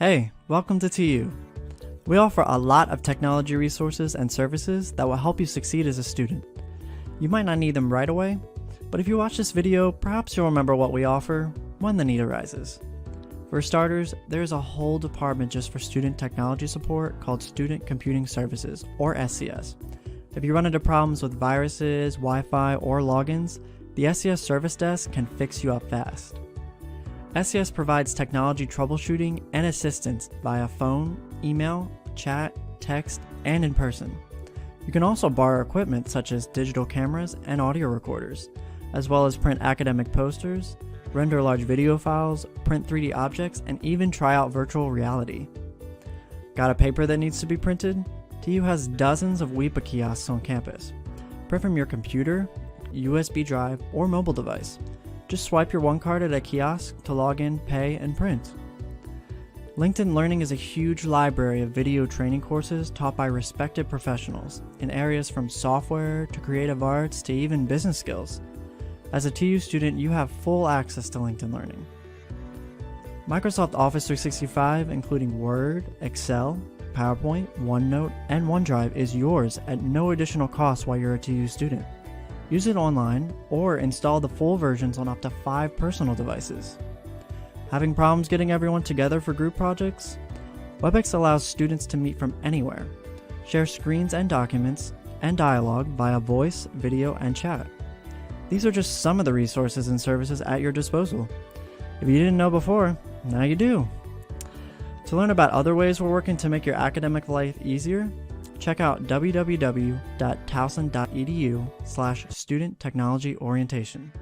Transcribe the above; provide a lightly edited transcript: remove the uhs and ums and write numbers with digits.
Hey, welcome to TU. We offer a lot of technology resources and services that will help you succeed as a student. You might not need them right away, but if you watch this video, perhaps you'll remember what we offer when the need arises. For starters, there is a whole department just for student technology support called Student Computing Services, or SCS. If you run into problems with viruses, Wi-Fi, or logins, the SCS service desk can fix you up fast. SCS provides technology troubleshooting and assistance via phone, email, chat, text, and in person. You can also borrow equipment such as digital cameras and audio recorders, as well as print academic posters, render large video files, print 3D objects, and even try out virtual reality. Got a paper that needs to be printed? TU has dozens of WEPA kiosks on campus. Print from your computer, USB drive, or mobile device. Just swipe your one card at a kiosk to log in, pay, and print. LinkedIn Learning is a huge library of video training courses taught by respected professionals in areas from software to creative arts to even business skills. As a TU student, you have full access to LinkedIn Learning. Microsoft Office 365, including Word, Excel, PowerPoint, OneNote, and OneDrive, is yours at no additional cost while you're a TU student. Use it online or install the full versions on up to 5 personal devices. Having problems getting everyone together for group projects? WebEx allows students to meet from anywhere, share screens and documents, and dialogue via voice, video, and chat. These are just some of the resources and services at your disposal. If you didn't know before, now you do. To learn about other ways we're working to make your academic life easier, check out www.towson.edu/student technology orientation.